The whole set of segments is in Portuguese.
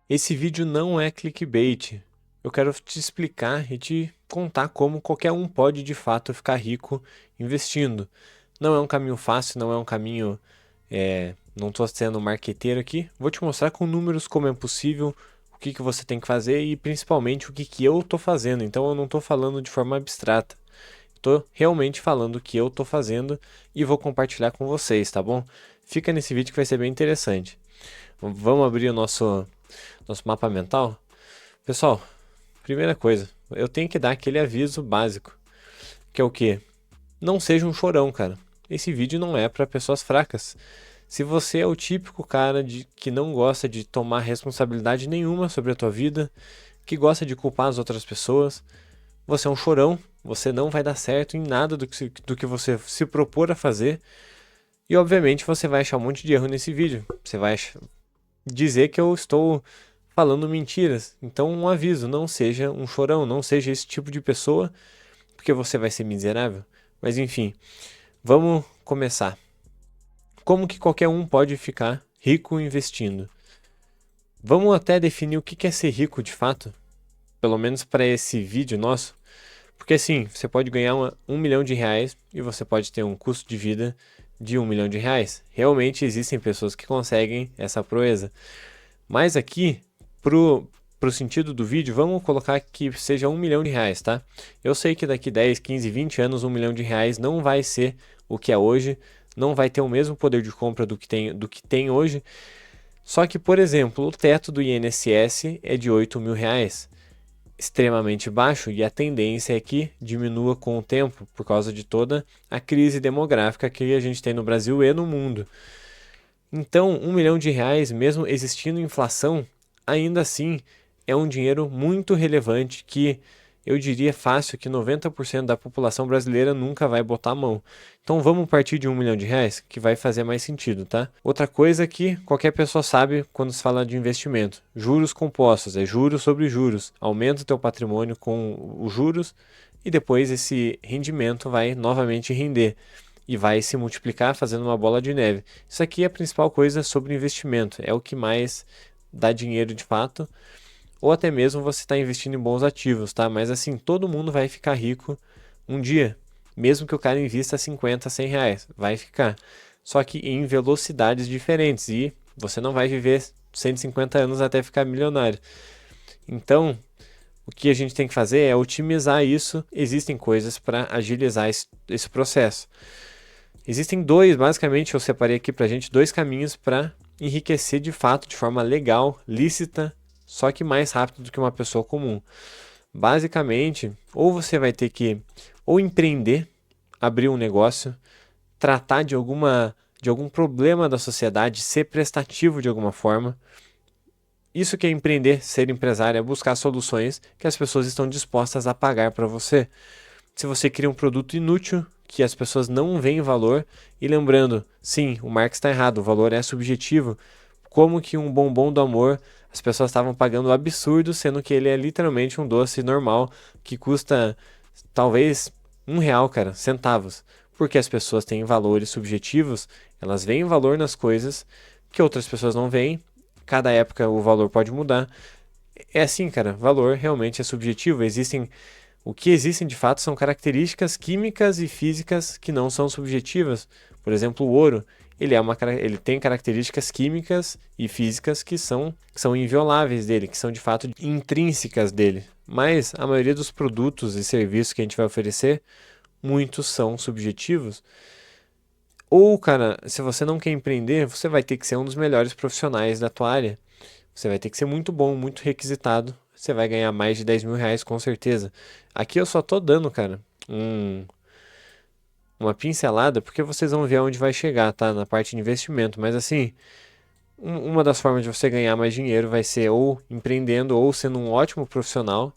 Esse vídeo não é clickbait. Eu quero te explicar e te contar como qualquer um pode de fato ficar rico investindo. Não é um caminho fácil, não é um caminho. Não estou sendo marqueteiro aqui. Vou te mostrar com números como é possível, o que você tem que fazer e principalmente o que eu estou fazendo. Então eu não estou falando de forma abstrata. Estou realmente falando o que eu estou fazendo e vou compartilhar com vocês, tá bom? Fica nesse vídeo que vai ser bem interessante. Vamos abrir o nosso mapa mental? Pessoal, primeira coisa, eu tenho que dar aquele aviso básico, que é o quê? Não seja um chorão, cara. Esse vídeo não é para pessoas fracas. Se você é o típico cara que não gosta de tomar responsabilidade nenhuma sobre a tua vida, que gosta de culpar as outras pessoas, você é um chorão, você não vai dar certo em nada do que você se propor a fazer, e obviamente você vai achar um monte de erro nesse vídeo. Você vai dizer que eu estou falando mentiras. Então, um aviso: não seja um chorão, não seja esse tipo de pessoa, porque você vai ser miserável. Mas enfim, vamos começar. Como que qualquer um pode ficar rico investindo? Vamos até definir o que é ser rico de fato, pelo menos para esse vídeo nosso. Porque assim, você pode ganhar 1 milhão de reais e você pode ter um custo de vida de 1 milhão de reais. Realmente existem pessoas que conseguem essa proeza. Mas aqui, pro sentido do vídeo, vamos colocar que seja 1 milhão de reais, tá? Eu sei que daqui 10, 15, 20 anos 1 milhão de reais não vai ser o que é hoje, não vai ter o mesmo poder de compra do que tem hoje. Só que, por exemplo, o teto do INSS é de 8 mil reais, extremamente baixo, e a tendência é que diminua com o tempo por causa de toda a crise demográfica que a gente tem no Brasil e no mundo. Então, 1 milhão de reais, mesmo existindo inflação, ainda assim é um dinheiro muito relevante que eu diria fácil que 90% da população brasileira nunca vai botar a mão. Então vamos partir de 1 milhão de reais, que vai fazer mais sentido, tá? Outra coisa que qualquer pessoa sabe quando se fala de investimento: juros compostos, é juros sobre juros. Aumenta o teu patrimônio com os juros e depois esse rendimento vai novamente render e vai se multiplicar fazendo uma bola de neve. Isso aqui é a principal coisa sobre investimento, é o que mais dá dinheiro de fato, ou até mesmo você está investindo em bons ativos, tá? Mas assim, todo mundo vai ficar rico um dia, mesmo que o cara invista 50, 100 reais, vai ficar. Só que em velocidades diferentes e você não vai viver 150 anos até ficar milionário. Então, o que a gente tem que fazer é otimizar isso. Existem coisas para agilizar esse processo. Existem basicamente, eu separei aqui pra gente dois caminhos para enriquecer de fato, de forma legal, lícita, só que mais rápido do que uma pessoa comum. Basicamente, ou você vai ter que ou empreender, abrir um negócio, tratar de algum problema da sociedade, ser prestativo de alguma forma. Isso que é empreender, ser empresário, é buscar soluções que as pessoas estão dispostas a pagar para você. Se você cria um produto inútil que as pessoas não veem valor, e lembrando, sim, o Marx está errado, o valor é subjetivo. Como que um bombom do amor as pessoas estavam pagando absurdo, sendo que ele é literalmente um doce normal que custa talvez R$ 1, cara, centavos. Porque as pessoas têm valores subjetivos, elas veem valor nas coisas que outras pessoas não veem. Cada época o valor pode mudar. É assim, cara, valor realmente é subjetivo. O que existem de fato são características químicas e físicas que não são subjetivas. Por exemplo, o ouro, ele tem características químicas e físicas que são invioláveis dele, que são de fato intrínsecas dele. Mas a maioria dos produtos e serviços que a gente vai oferecer, muitos são subjetivos. Ou, cara, se você não quer empreender, você vai ter que ser um dos melhores profissionais da tua área. Você vai ter que ser muito bom, muito requisitado. Você vai ganhar mais de 10 mil reais com certeza. Aqui eu só tô dando, cara, uma pincelada, porque vocês vão ver onde vai chegar, tá? Na parte de investimento. Mas assim, uma das formas de você ganhar mais dinheiro vai ser ou empreendendo, ou sendo um ótimo profissional,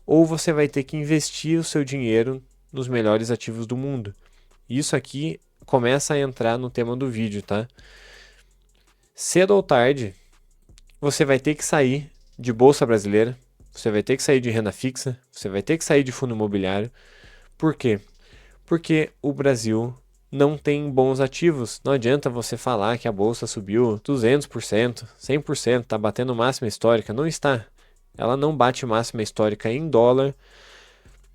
ou você vai ter que investir o seu dinheiro nos melhores ativos do mundo. Isso aqui começa a entrar no tema do vídeo, tá? Cedo ou tarde, você vai ter que sair de bolsa brasileira, você vai ter que sair de renda fixa, você vai ter que sair de fundo imobiliário. Por quê? Porque o Brasil não tem bons ativos. Não adianta você falar que a bolsa subiu 200%, 100%, está batendo máxima histórica. Não está. Ela não bate máxima histórica em dólar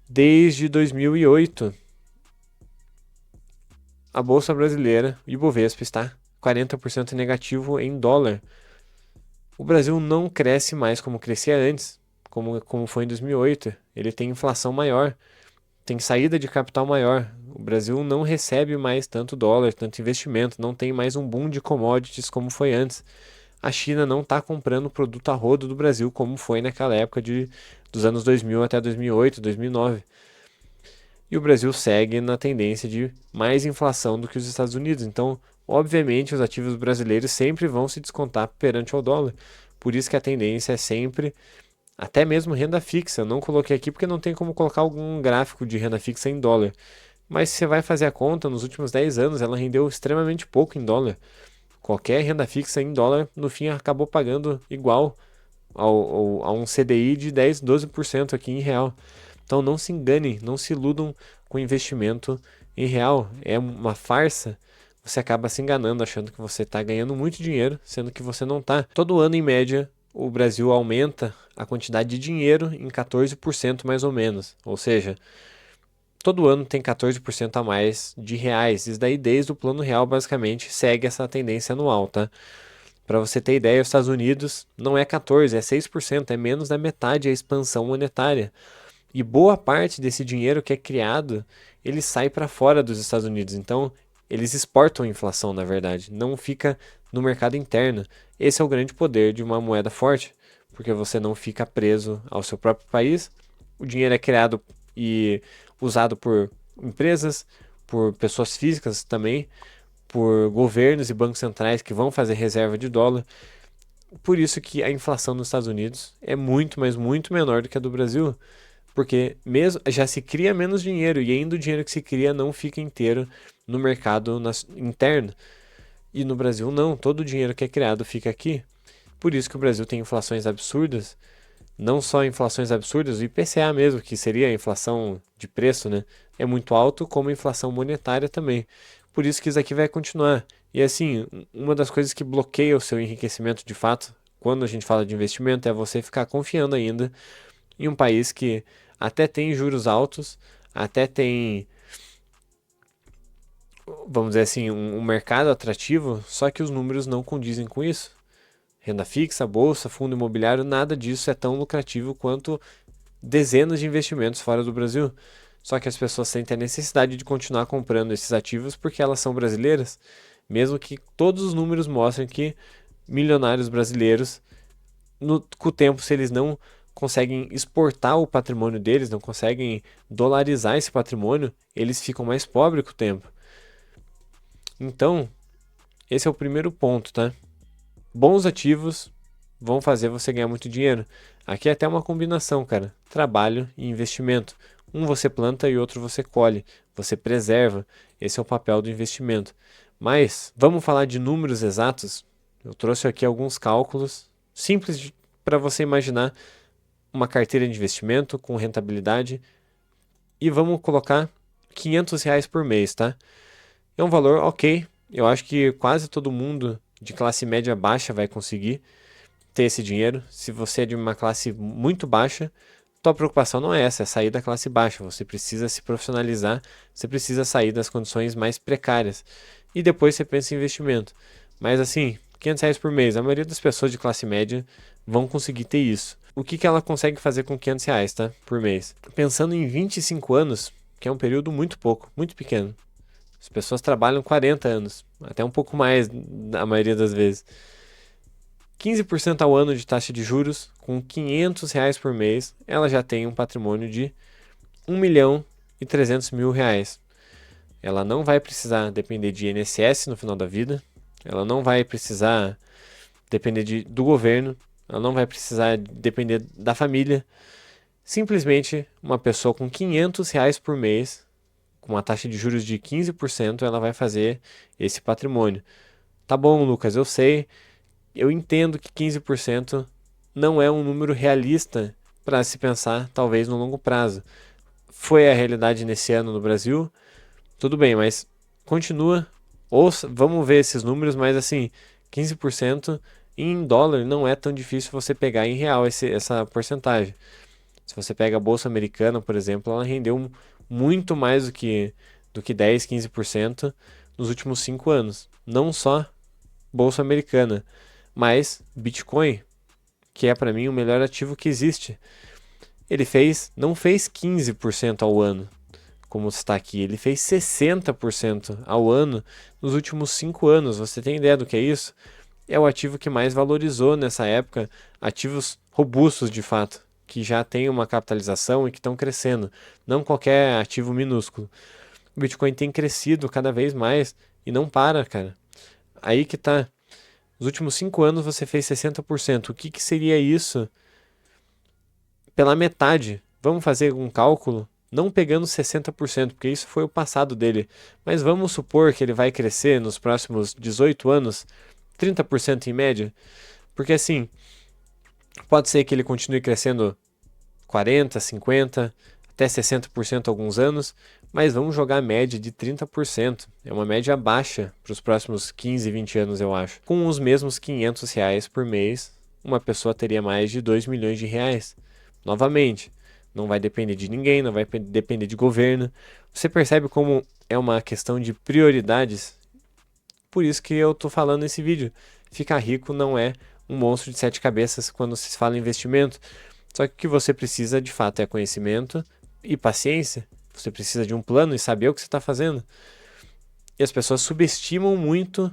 desde 2008. A bolsa brasileira, Ibovespa, está 40% negativo em dólar. O Brasil não cresce mais como crescia antes, como foi em 2008. Ele tem inflação maior, tem saída de capital maior. O Brasil não recebe mais tanto dólar, tanto investimento, não tem mais um boom de commodities como foi antes. A China não está comprando produto a rodo do Brasil como foi naquela época dos anos 2000 até 2008, 2009. E o Brasil segue na tendência de mais inflação do que os Estados Unidos. Então, obviamente, os ativos brasileiros sempre vão se descontar perante o dólar. Por isso que a tendência é sempre, até mesmo renda fixa. Eu não coloquei aqui porque não tem como colocar algum gráfico de renda fixa em dólar. Mas se você vai fazer a conta, nos últimos 10 anos ela rendeu extremamente pouco em dólar. Qualquer renda fixa em dólar, no fim, acabou pagando igual a um CDI de 10, 12% aqui em real. Então não se enganem, não se iludam com investimento em real. É uma farsa. Você acaba se enganando, achando que você está ganhando muito dinheiro, sendo que você não está. Todo ano, em média, o Brasil aumenta a quantidade de dinheiro em 14% mais ou menos. Ou seja, todo ano tem 14% a mais de reais. Isso daí, desde o Plano Real, basicamente, segue essa tendência anual, tá? Para você ter ideia, os Estados Unidos não é 14%, é 6%, é menos da metade a expansão monetária. E boa parte desse dinheiro que é criado, ele sai para fora dos Estados Unidos. Então, eles exportam a inflação, na verdade, não fica no mercado interno. Esse é o grande poder de uma moeda forte, porque você não fica preso ao seu próprio país. O dinheiro é criado e usado por empresas, por pessoas físicas também, por governos e bancos centrais que vão fazer reserva de dólar. Por isso que a inflação nos Estados Unidos é muito, mas muito menor do que a do Brasil. Porque mesmo já se cria menos dinheiro e ainda o dinheiro que se cria não fica inteiro no mercado interno. E no Brasil não, todo o dinheiro que é criado fica aqui. Por isso que o Brasil tem inflações absurdas, não só inflações absurdas, o IPCA mesmo, que seria a inflação de preço, né? É muito alto, como a inflação monetária também. Por isso que isso aqui vai continuar. E assim, uma das coisas que bloqueia o seu enriquecimento de fato, quando a gente fala de investimento, é você ficar confiando ainda em um país que até tem juros altos, até tem, vamos dizer assim, um mercado atrativo, só que os números não condizem com isso. Renda fixa, bolsa, fundo imobiliário, nada disso é tão lucrativo quanto dezenas de investimentos fora do Brasil. Só que as pessoas sentem a necessidade de continuar comprando esses ativos porque elas são brasileiras, mesmo que todos os números mostrem que milionários brasileiros, com o tempo, se eles não conseguem exportar o patrimônio deles, não conseguem dolarizar esse patrimônio, eles ficam mais pobres com o tempo. Então, esse é o primeiro ponto, tá? Bons ativos vão fazer você ganhar muito dinheiro. Aqui é até uma combinação, cara. Trabalho e investimento. Um você planta e outro você colhe. Você preserva. Esse é o papel do investimento. Mas, vamos falar de números exatos? Eu trouxe aqui alguns cálculos simples para você imaginar uma carteira de investimento com rentabilidade e vamos colocar R$ 500 por mês, tá? É um valor ok. Eu acho que quase todo mundo de classe média baixa vai conseguir ter esse dinheiro. Se você é de uma classe muito baixa, tua preocupação não é essa, é sair da classe baixa. Você precisa se profissionalizar, você precisa sair das condições mais precárias. E depois você pensa em investimento. Mas assim, R$ 500 por mês, a maioria das pessoas de classe média vão conseguir ter isso. O que ela consegue fazer com R$ 500, tá? Por mês? Pensando em 25 anos, que é um período muito pouco, muito pequeno. As pessoas trabalham 40 anos, até um pouco mais, a maioria das vezes. 15% ao ano de taxa de juros, com R$ 500 por mês, ela já tem um patrimônio de R$ 1.300.000. Ela não vai precisar depender de INSS no final da vida, ela não vai precisar depender do governo, ela não vai precisar depender da família. Simplesmente uma pessoa com R$ 500 por mês, com uma taxa de juros de 15%, ela vai fazer esse patrimônio. Tá bom, Lucas, eu sei, eu entendo que 15% não é um número realista para se pensar, talvez, no longo prazo. Foi a realidade nesse ano no Brasil, tudo bem, mas continua, ou vamos ver esses números, mas assim, 15% em dólar não é tão difícil você pegar em real essa porcentagem. Se você pega a Bolsa Americana, por exemplo, ela rendeu muito mais do que 10, 15% nos últimos 5 anos. Não só Bolsa Americana, mas Bitcoin, que é para mim o melhor ativo que existe. Ele não fez 15% ao ano, como está aqui, ele fez 60% ao ano nos últimos 5 anos. Você tem ideia do que é isso? É o ativo que mais valorizou nessa época, ativos robustos de fato, que já têm uma capitalização e que estão crescendo, não qualquer ativo minúsculo. O Bitcoin tem crescido cada vez mais e não para, cara. Aí que tá. Nos últimos 5 anos você fez 60%. O que que seria isso pela metade? Vamos fazer um cálculo? Não pegando 60%, porque isso foi o passado dele. Mas vamos supor que ele vai crescer nos próximos 18 anos 30% em média. Porque assim, pode ser que ele continue crescendo 40, 50, até 60% alguns anos, mas vamos jogar a média de 30%. É uma média baixa para os próximos 15, 20 anos, eu acho. Com os mesmos R$ 500 por mês, uma pessoa teria mais de 2 milhões de reais. Novamente, não vai depender de ninguém, não vai depender de governo. Você percebe como é uma questão de prioridades? Por isso que eu tô falando nesse vídeo. Ficar rico não é um monstro de 7 cabeças quando se fala em investimento. Só que o que você precisa de fato é conhecimento e paciência. Você precisa de um plano e saber o que você está fazendo. E as pessoas subestimam muito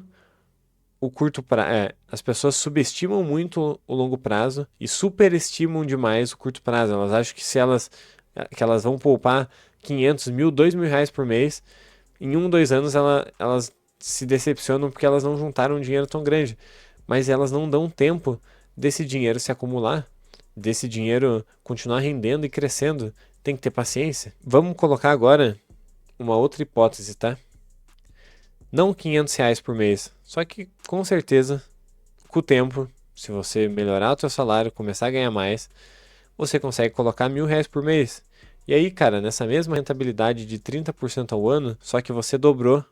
o curto prazo. As pessoas subestimam muito o longo prazo e superestimam demais o curto prazo. Elas acham que elas vão poupar 500 mil, 2 mil reais por mês. Em 2 anos elas se decepcionam porque elas não juntaram um dinheiro tão grande. Mas elas não dão tempo desse dinheiro se acumular, desse dinheiro continuar rendendo e crescendo. Tem que ter paciência. Vamos colocar agora uma outra hipótese, tá? Não R$ 500 por mês, só que com certeza, com o tempo, se você melhorar o seu salário, começar a ganhar mais, você consegue colocar R$ 1.000 por mês. E aí, cara, nessa mesma rentabilidade de 30% ao ano, só que você dobrou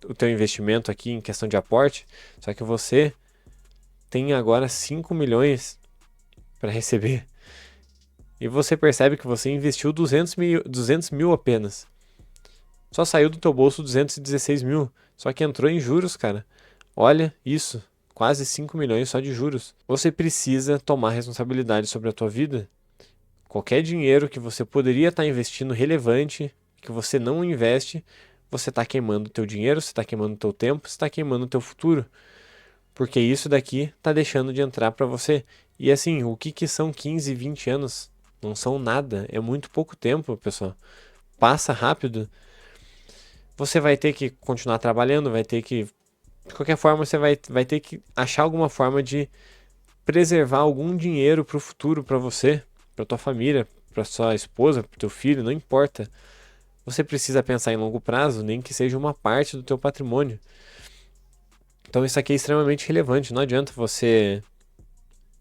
o teu investimento aqui em questão de aporte, só que você tem agora 5 milhões para receber. E você percebe que você investiu 200 mil apenas. Só saiu do teu bolso 216 mil. Só que entrou em juros, cara. Olha isso. Quase 5 milhões só de juros. Você precisa tomar responsabilidade sobre a tua vida. Qualquer dinheiro que você poderia estar investindo relevante, que você não investe, você está queimando o teu dinheiro, você está queimando o teu tempo, você está queimando o teu futuro. Porque isso daqui está deixando de entrar para você. E assim, o que são 15, 20 anos? Não são nada. É muito pouco tempo, pessoal. Passa rápido. Você vai ter que continuar trabalhando, vai ter que... De qualquer forma, você vai ter que achar alguma forma de preservar algum dinheiro para o futuro, para você, para tua família, para sua esposa, para teu filho, não importa. Você precisa pensar em longo prazo, nem que seja uma parte do teu patrimônio. Então isso aqui é extremamente relevante. Não adianta você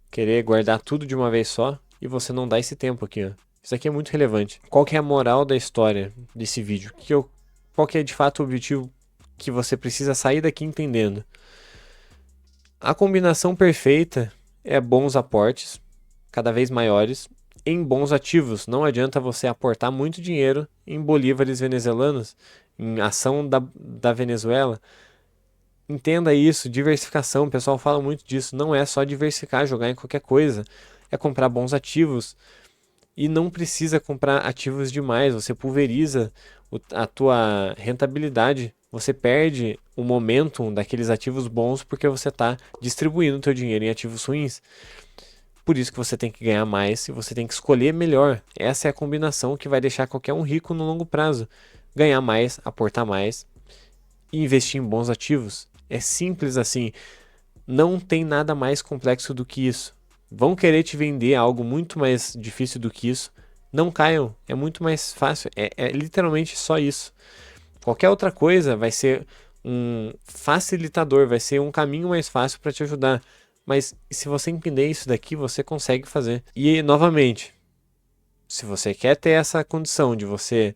querer guardar tudo de uma vez só e você não dar esse tempo aqui, ó. Isso aqui é muito relevante. Qual que é a moral da história desse vídeo? Qual que é de fato o objetivo que você precisa sair daqui entendendo? A combinação perfeita é bons aportes, cada vez maiores, em bons ativos. Não adianta você aportar muito dinheiro em bolívares venezuelanos, em ação da Venezuela. Entenda isso, diversificação, o pessoal fala muito disso. Não é só diversificar, jogar em qualquer coisa. É comprar bons ativos. E não precisa comprar ativos demais. Você pulveriza a tua rentabilidade. Você perde o momentum daqueles ativos bons porque você está distribuindo o teu dinheiro em ativos ruins. Por isso que você tem que ganhar mais e você tem que escolher melhor. Essa é a combinação que vai deixar qualquer um rico no longo prazo. Ganhar mais, aportar mais e investir em bons ativos. É simples assim. Não tem nada mais complexo do que isso. Vão querer te vender algo muito mais difícil do que isso. Não caiam. É muito mais fácil. É literalmente só isso. Qualquer outra coisa vai ser um facilitador, vai ser um caminho mais fácil para te ajudar. Mas se você entender isso daqui, você consegue fazer. E novamente, se você quer ter essa condição de você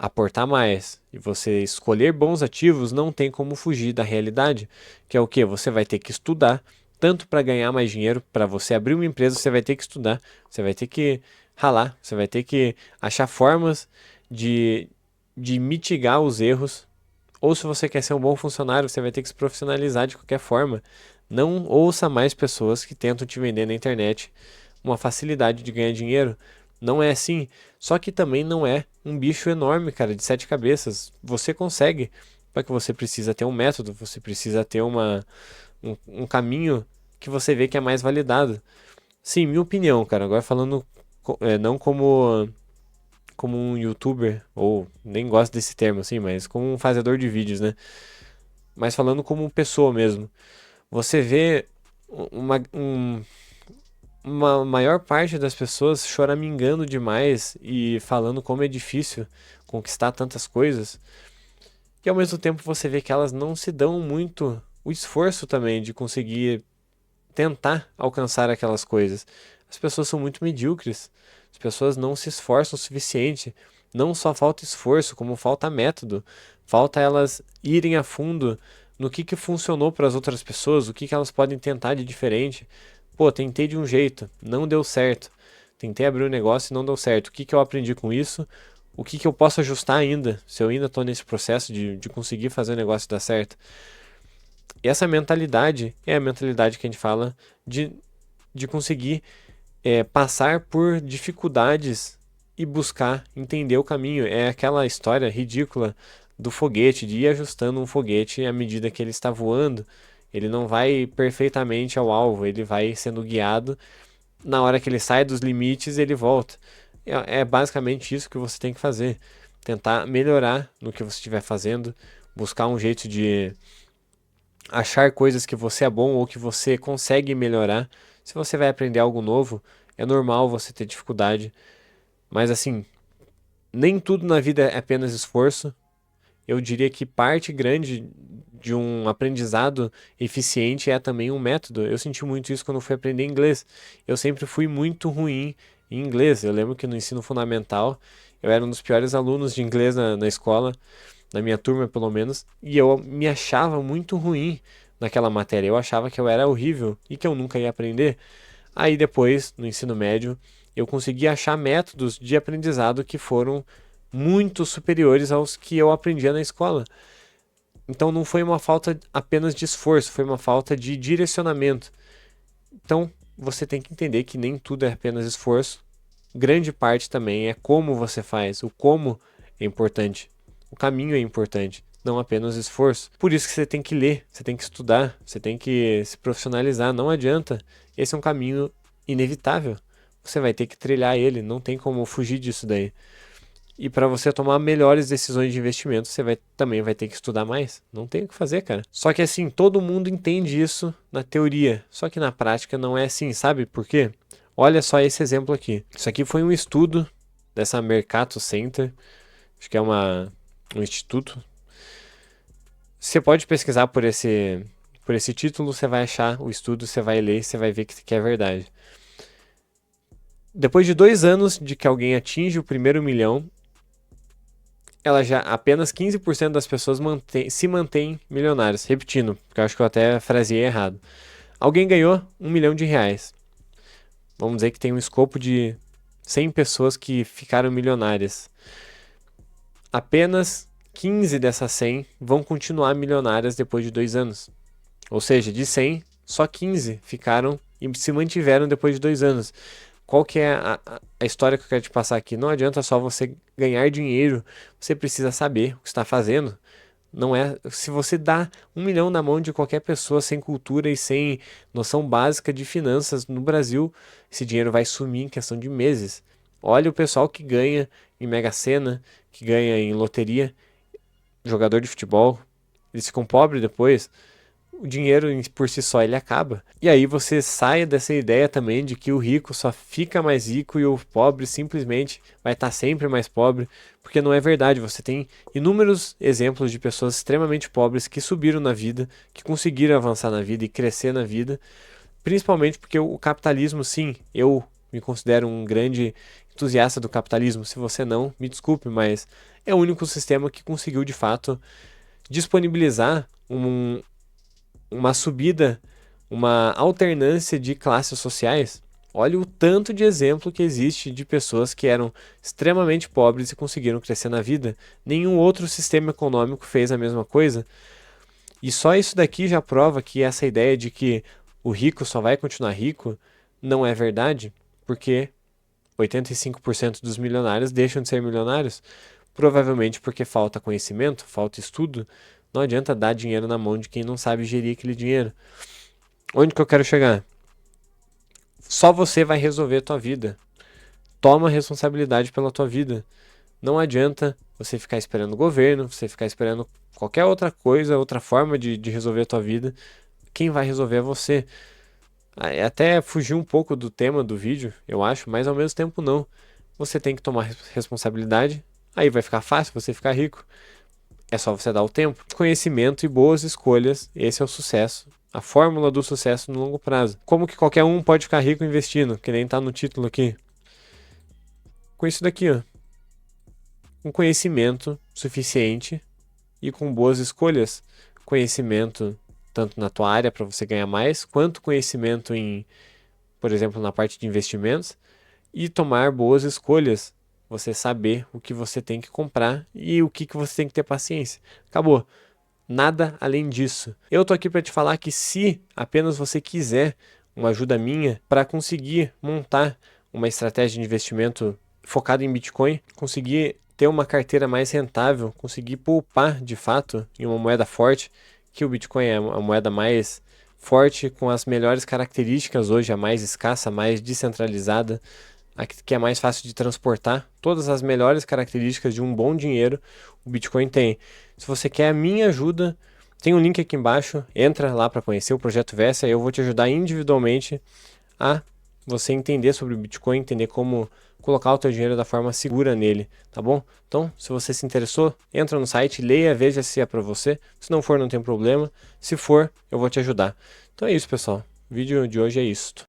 aportar mais e você escolher bons ativos, não tem como fugir da realidade, que é o que? Você vai ter que estudar, tanto para ganhar mais dinheiro, para você abrir uma empresa, você vai ter que estudar, você vai ter que ralar, você vai ter que achar formas de, de mitigar os erros, ou se você quer ser um bom funcionário, você vai ter que se profissionalizar de qualquer forma. Não ouça mais pessoas que tentam te vender na internet uma facilidade de ganhar dinheiro. Não é assim. Só que também não é um bicho enorme, cara, de 7 cabeças. Você consegue. Só que você precisa ter um método, você precisa ter um caminho que você vê que é mais validado. Sim, minha opinião, cara. Agora falando não como um youtuber, ou nem gosto desse termo assim, mas como um fazedor de vídeos, né? Mas falando como pessoa mesmo. Você vê uma maior parte das pessoas choramingando demais e falando como é difícil conquistar tantas coisas, e ao mesmo tempo você vê que elas não se dão muito o esforço também de conseguir tentar alcançar aquelas coisas. As pessoas são muito medíocres, as pessoas não se esforçam o suficiente. Não só falta esforço, como falta método, falta elas irem a fundo no que funcionou para as outras pessoas, o que elas podem tentar de diferente. Pô, tentei de um jeito, não deu certo. Tentei abrir um negócio e não deu certo. O que eu aprendi com isso? O que eu posso ajustar ainda, se eu ainda estou nesse processo de conseguir fazer o negócio dar certo? E essa mentalidade é a mentalidade que a gente fala de, de conseguir passar por dificuldades e buscar entender o caminho. É aquela história ridícula do foguete, de ir ajustando um foguete à medida que ele está voando. Ele não vai perfeitamente ao alvo, ele vai sendo guiado. Na hora que ele sai dos limites, ele volta. É basicamente isso que você tem que fazer. Tentar melhorar no que você estiver fazendo, buscar um jeito de achar coisas que você é bom ou que você consegue melhorar. Se você vai aprender algo novo, é normal você ter dificuldade, mas assim, nem tudo na vida é apenas esforço. Eu diria que parte grande de um aprendizado eficiente é também um método. Eu senti muito isso quando eu fui aprender inglês. Eu sempre fui muito ruim em inglês. Eu lembro que no ensino fundamental eu era um dos piores alunos de inglês na escola, na minha turma pelo menos, e eu me achava muito ruim naquela matéria. Eu achava que eu era horrível e que eu nunca ia aprender. Aí depois, no ensino médio, eu consegui achar métodos de aprendizado que foram muito superiores aos que eu aprendia na escola. Então não foi uma falta apenas de esforço, foi uma falta de direcionamento. Então você tem que entender que nem tudo é apenas esforço. Grande parte também é como você faz, o como é importante. O caminho é importante, não apenas o esforço. Por isso que você tem que ler, você tem que estudar, você tem que se profissionalizar, não adianta. Esse é um caminho inevitável. Você vai ter que trilhar ele, não tem como fugir disso daí. E para você tomar melhores decisões de investimento, também vai ter que estudar mais. Não tem o que fazer, cara. Só que assim, todo mundo entende isso na teoria. Só que na prática não é assim, sabe por quê? Olha só esse exemplo aqui. Isso aqui foi um estudo dessa Mercato Center. Acho que é um instituto. Você pode pesquisar por esse título, você vai achar o estudo, você vai ler, você vai ver que é verdade. Depois de 2 anos de que alguém atinge o primeiro milhão, ela já apenas 15% das pessoas se mantêm milionários. Repetindo, porque eu acho que eu até fraseei errado. Alguém ganhou R$ 1 milhão. Vamos dizer que tem um escopo de 100 pessoas que ficaram milionárias. Apenas 15 dessas 100 vão continuar milionárias depois de 2 anos. Ou seja, de 100, só 15 ficaram e se mantiveram depois de 2 anos. Qual que é a história que eu quero te passar aqui? Não adianta só você ganhar dinheiro, você precisa saber o que está fazendo. Não é, se você dá 1 milhão na mão de qualquer pessoa sem cultura e sem noção básica de finanças no Brasil, esse dinheiro vai sumir em questão de meses. Olha o pessoal que ganha em Mega Sena, que ganha em loteria, jogador de futebol, eles ficam pobres depois. O dinheiro por si só ele acaba. E aí você sai dessa ideia também de que o rico só fica mais rico e o pobre simplesmente vai estar sempre mais pobre, porque não é verdade. Você tem inúmeros exemplos de pessoas extremamente pobres que subiram na vida, que conseguiram avançar na vida e crescer na vida, principalmente porque o capitalismo, sim, eu me considero um grande entusiasta do capitalismo. Se você não, me desculpe, mas é o único sistema que conseguiu de fato disponibilizar uma subida, uma alternância de classes sociais. Olha o tanto de exemplo que existe de pessoas que eram extremamente pobres e conseguiram crescer na vida. Nenhum outro sistema econômico fez a mesma coisa. E só isso daqui já prova que essa ideia de que o rico só vai continuar rico não é verdade, porque 85% dos milionários deixam de ser milionários, provavelmente porque falta conhecimento, falta estudo. Não adianta dar dinheiro na mão de quem não sabe gerir aquele dinheiro. Onde que eu quero chegar? Só você vai resolver a tua vida. Toma responsabilidade pela tua vida. Não adianta você ficar esperando o governo, você ficar esperando qualquer outra coisa, outra forma de resolver a tua vida. Quem vai resolver é você. Até fugir um pouco do tema do vídeo, eu acho, mas ao mesmo tempo não. Você tem que tomar responsabilidade, aí vai ficar fácil você ficar rico. É só você dar o tempo. Conhecimento e boas escolhas, esse é o sucesso. A fórmula do sucesso no longo prazo. Como que qualquer um pode ficar rico investindo, que nem tá no título aqui? Com isso daqui, ó. Com conhecimento suficiente e com boas escolhas. Conhecimento tanto na tua área para você ganhar mais, quanto conhecimento em, por exemplo, na parte de investimentos, e tomar boas escolhas. Você saber o que você tem que comprar e o que você tem que ter paciência. Acabou. Nada além disso. Eu tô aqui para te falar que se apenas você quiser uma ajuda minha para conseguir montar uma estratégia de investimento focada em Bitcoin, conseguir ter uma carteira mais rentável, conseguir poupar de fato em uma moeda forte, que o Bitcoin é a moeda mais forte, com as melhores características hoje, a mais escassa, a mais descentralizada, a que é mais fácil de transportar, todas as melhores características de um bom dinheiro, o Bitcoin tem. Se você quer a minha ajuda, tem um link aqui embaixo, entra lá para conhecer o Projeto Vessia, eu vou te ajudar individualmente a você entender sobre o Bitcoin, entender como colocar o teu dinheiro da forma segura nele, tá bom? Então, se você se interessou, entra no site, leia, veja se é para você. Se não for, não tem problema. Se for, eu vou te ajudar. Então é isso, pessoal. O vídeo de hoje é isso.